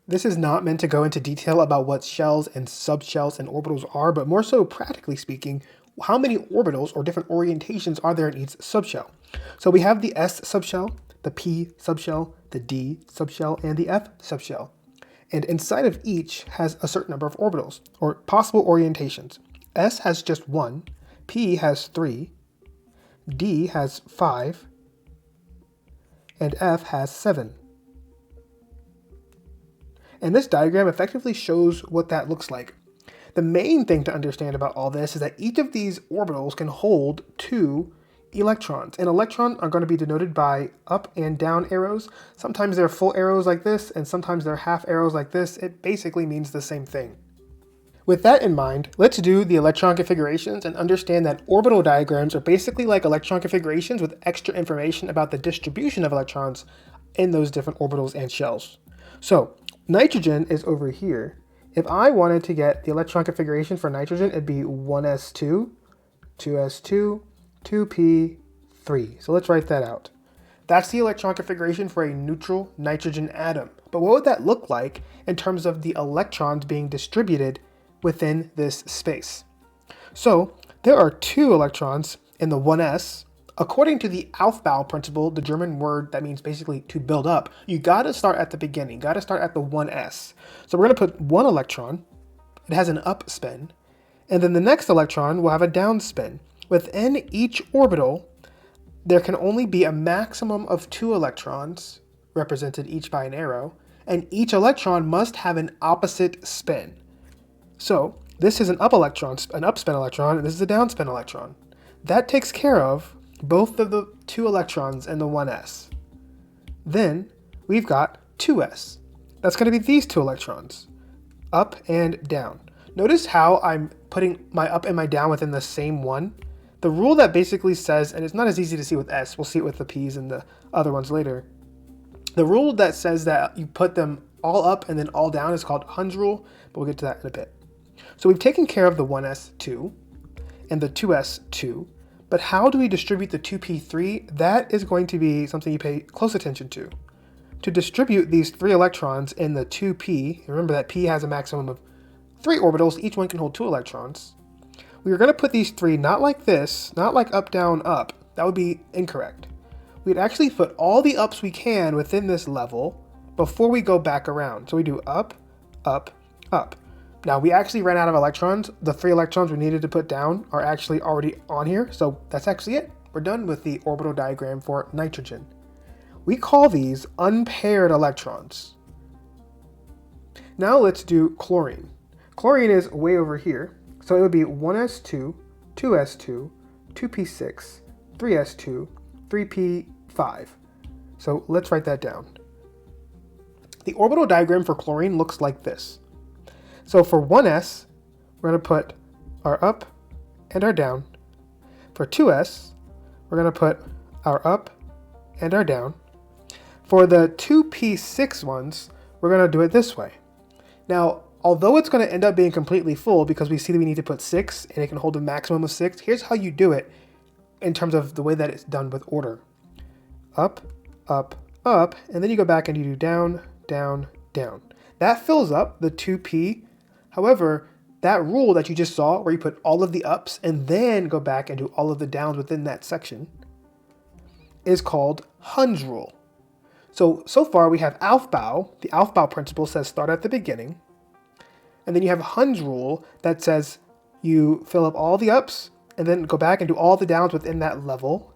This is not meant to go into detail about what shells and subshells and orbitals are, but more so practically speaking, how many orbitals or different orientations are there in each subshell. So we have the S subshell, the P subshell, the D subshell, and the F subshell. And inside of each has a certain number of orbitals, or possible orientations. S has just 1, P has 3, D has 5, and F has 7. And this diagram effectively shows what that looks like. The main thing to understand about all this is that each of these orbitals can hold 2 electrons. And electrons are going to be denoted by up and down arrows. Sometimes they're full arrows like this, and sometimes they're half arrows like this. It basically means the same thing. With that in mind, let's do the electron configurations and understand that orbital diagrams are basically like electron configurations with extra information about the distribution of electrons in those different orbitals and shells. So nitrogen is over here. If I wanted to get the electron configuration for nitrogen, it'd be 1s2, 2s2, 2p3. So let's write that out. That's the electron configuration for a neutral nitrogen atom. But what would that look like in terms of the electrons being distributed within this space? So there are 2 electrons in the 1s. According to the Aufbau principle, the German word that means basically to build up, you got to start at the beginning, got to start at the 1s. So we're going to put 1 electron, it has an up spin, and then the next electron will have a down spin. Within each orbital, there can only be a maximum of 2 electrons, represented each by an arrow, and each electron must have an opposite spin. So this is an up spin electron, and this is a down spin electron. That takes care of both of the 2 electrons in the 1s. Then we've got 2s. That's going to be these 2 electrons, up and down. Notice how I'm putting my up and my down within the same one. The rule that basically says, and it's not as easy to see with S, we'll see it with the P's and the other ones later. The rule that says that you put them all up and then all down is called Hund's rule, but we'll get to that in a bit. So we've taken care of the 1s2 and the 2s2. But how do we distribute the 2p3? That is going to be something you pay close attention to. To distribute these 3 electrons in the 2p, remember that p has a maximum of 3 orbitals, each one can hold 2 electrons. We are going to put these 3 not like this, not like up, down, up. That would be incorrect. We'd actually put all the ups we can within this level before we go back around. So we do up, up, up. Now we actually ran out of electrons. The 3 electrons we needed to put down are actually already on here. So that's actually it. We're done with the orbital diagram for nitrogen. We call these unpaired electrons. Now let's do chlorine. Chlorine is way over here. So it would be 1s2, 2s2, 2p6, 3s2, 3p5. So let's write that down. The orbital diagram for chlorine looks like this. So for 1s, we're going to put our up and our down. For 2s, we're going to put our up and our down. For the 2p6 ones, we're going to do it this way. Now, although it's going to end up being completely full because we see that we need to put 6 and it can hold a maximum of 6, here's how you do it in terms of the way that it's done with order. Up, up, up, and then you go back and you do down, down, down. That fills up the 2p. However, that rule that you just saw where you put all of the ups and then go back and do all of the downs within that section is called Hund's rule. So far we have Aufbau. The Aufbau principle says start at the beginning. And then you have Hund's rule that says you fill up all the ups and then go back and do all the downs within that level.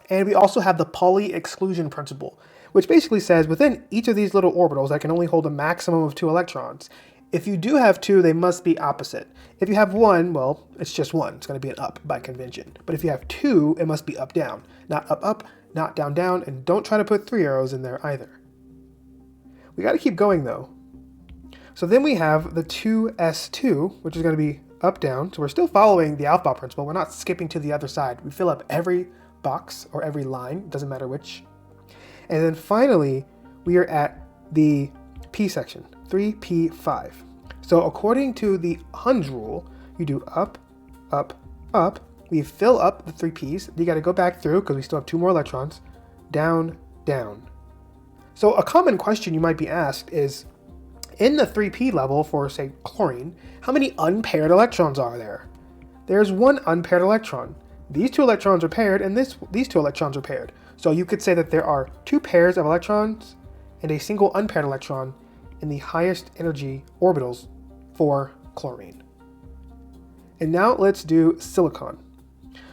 And we also have the Pauli exclusion principle, which basically says within each of these little orbitals that can only hold a maximum of 2 electrons. If you do have 2, they must be opposite. If you have 1, well, it's just 1. It's going to be an up by convention. But if you have 2, it must be up, down. Not up, up, not down, down, and don't try to put 3 arrows in there either. We got to keep going though. So then we have the 2s2, which is going to be up, down. So we're still following the Aufbau principle. We're not skipping to the other side. We fill up every box or every line, doesn't matter which. And then finally, we are at the P section, 3p5. So according to the Hund's rule, you do up, up, up. We fill up the 3 p's. You got to go back through because we still have 2 more electrons. Down, down. So a common question you might be asked is, in the 3p level for, say, chlorine, how many unpaired electrons are there? There's one unpaired electron. These two electrons are paired, and these two electrons are paired. So you could say that there are two pairs of electrons and a single unpaired electron in the highest energy orbitals for chlorine. And now let's do silicon.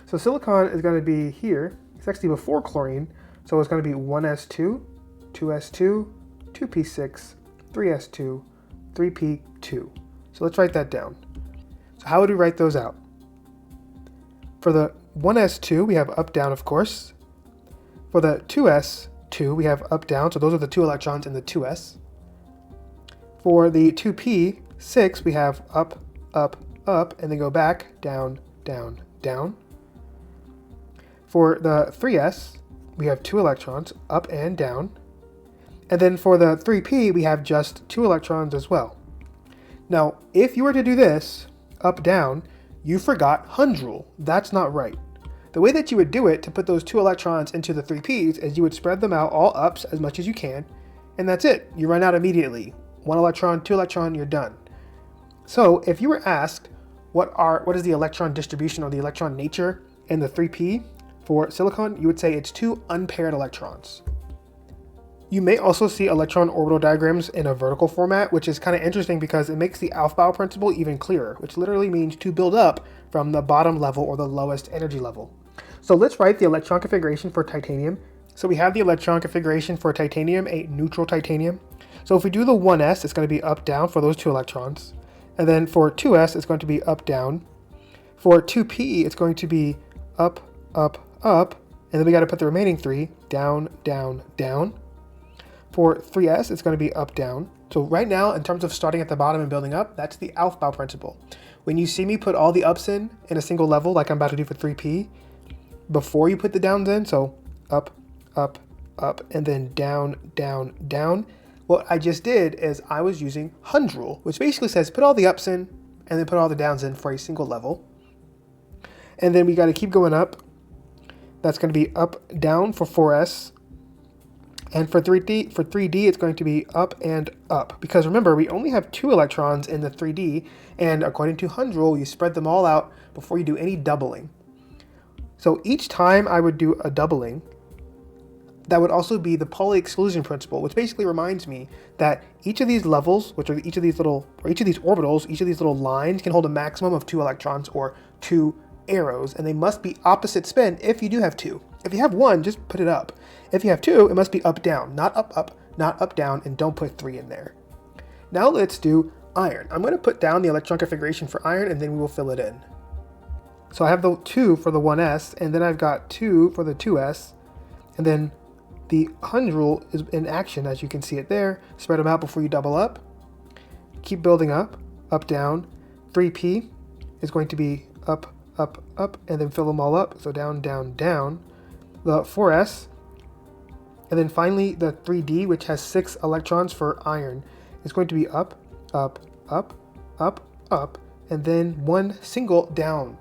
So silicon is going to be here. It's actually before chlorine, so it's going to be 1s2, 2s2, 2p6, 3s2, 3p2. So let's write that down. So how would we write those out? For the 1s2, we have up, down, of course. For the 2s2, we have up, down, so those are the two electrons in the 2s. For the 2p6, we have up, up, up, and then go back, down, down, down. For the 3s, we have two electrons, up and down. And then for the 3p, we have just two electrons as well. Now, if you were to do this, up, down, you forgot Hund's rule. That's not right. The way that you would do it to put those two electrons into the 3p's is you would spread them out all ups as much as you can, and that's it. You run out immediately. One electron, two electron, you're done. So if you were asked what is the electron distribution or the electron nature in the 3p for silicon, you would say it's two unpaired electrons. You may also see electron orbital diagrams in a vertical format, which is kind of interesting because it makes the Aufbau principle even clearer, which literally means to build up from the bottom level or the lowest energy level. So let's write the electron configuration for titanium. So we have the electron configuration for titanium, a neutral titanium. So if we do the 1s, it's going to be up, down for those two electrons. And then for 2s, it's going to be up, down. For 2p, it's going to be up, up, up. And then we got to put the remaining three down, down, down. For 3s, it's going to be up, down. So right now, in terms of starting at the bottom and building up, that's the Aufbau principle. When you see me put all the ups in a single level, like I'm about to do for 3p, before you put the downs in, so up, up, up, and then down, down, down, what I just did is I was using Hund's rule, which basically says put all the ups in and then put all the downs in for a single level. And then we got to keep going up. That's going to be up, down for 4s. And for 3D, it's going to be up and up. Because remember, we only have two electrons in the 3D, and according to Hund's rule, you spread them all out before you do any doubling. So each time I would do a doubling, that would also be the Pauli exclusion principle, which basically reminds me that each of these levels, which are each of these orbitals, each of these little lines can hold a maximum of two electrons or two arrows, and they must be opposite spin if you do have two. If you have one, just put it up. If you have two, it must be up, down, not up, up, not up, down, and don't put 3 in there. Now let's do iron. I'm going to put down the electron configuration for iron, and then we will fill it in. So I have the 2 for the 1s, and then I've got 2 for the 2s, and then the Hund's rule is in action, as you can see it there. Spread them out before you double up. Keep building up, down. 3p is going to be up, up, up, and then fill them all up. So down, down, down. The 4s, and then finally the 3d, which has 6 electrons for iron, is going to be up, up, up, up, up, and then one single down.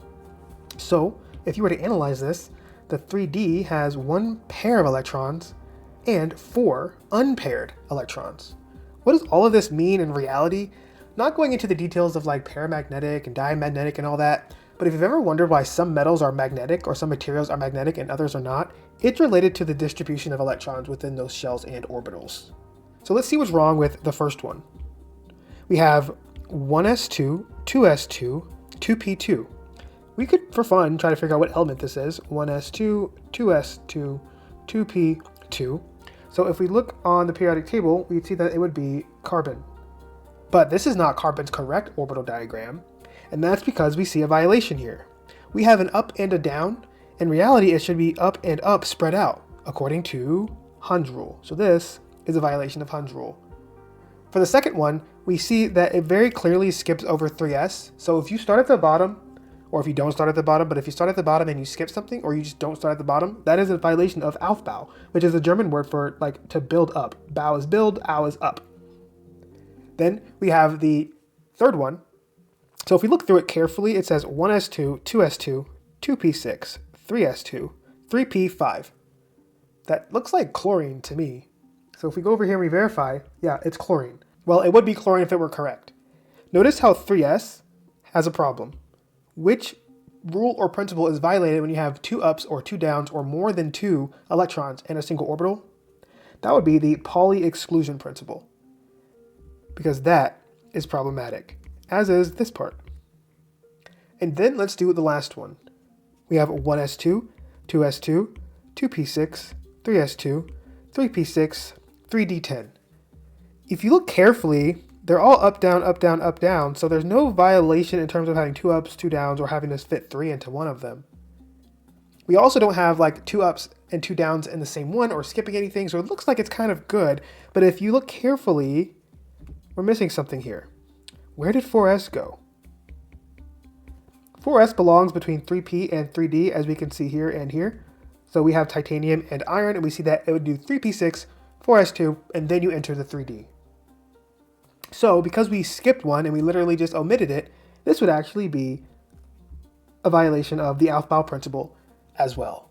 So if you were to analyze this, the 3d has one pair of electrons and 4 unpaired electrons. What does all of this mean in reality? Not going into the details of like paramagnetic and diamagnetic and all that, but if you've ever wondered why some metals are magnetic or some materials are magnetic and others are not, it's related to the distribution of electrons within those shells and orbitals. So let's see what's wrong with the first one. We have 1s2, 2s2, 2p2. We could, for fun, try to figure out what element this is. 1s2, 2s2, 2p2. So if we look on the periodic table, we'd see that it would be carbon. But this is not carbon's correct orbital diagram, and that's because we see a violation here. We have an up and a down. In reality, it should be up and up spread out, according to Hund's rule. So this is a violation of Hund's rule. For the second one, we see that it very clearly skips over 3s. So if you start at the bottom, or if you don't start at the bottom, but if you start at the bottom and you skip something, or you just don't start at the bottom, that is a violation of Aufbau, which is a German word for like to build up. Bau is build, au is up. Then we have the third one. So if we look through it carefully, it says 1s2, 2s2, 2p6, 3s2, 3p5. That looks like chlorine to me. So if we go over here and we verify, yeah, it's chlorine. Well, it would be chlorine if it were correct. Notice how 3s has a problem. Which rule or principle is violated when you have 2 ups or 2 downs or more than 2 electrons in a single orbital? That would be the Pauli exclusion principle, because that is problematic, as is this part. And then let's do the last one. We have 1s2, 2s2, 2p6, 3s2, 3p6, 3d10. If you look carefully, they're all up, down, up, down, up, down, so there's no violation in terms of having 2 ups, 2 downs, or having to fit 3 into one of them. We also don't have like 2 ups and 2 downs in the same one or skipping anything, so it looks like it's kind of good, but if you look carefully, we're missing something here. Where did 4s go? 4s belongs between 3p and 3d, as we can see here and here. So we have titanium and iron, and we see that it would do 3p6, 4s2, and then you enter the 3d. So because we skipped one and we literally just omitted it, this would actually be a violation of the Aufbau principle as well.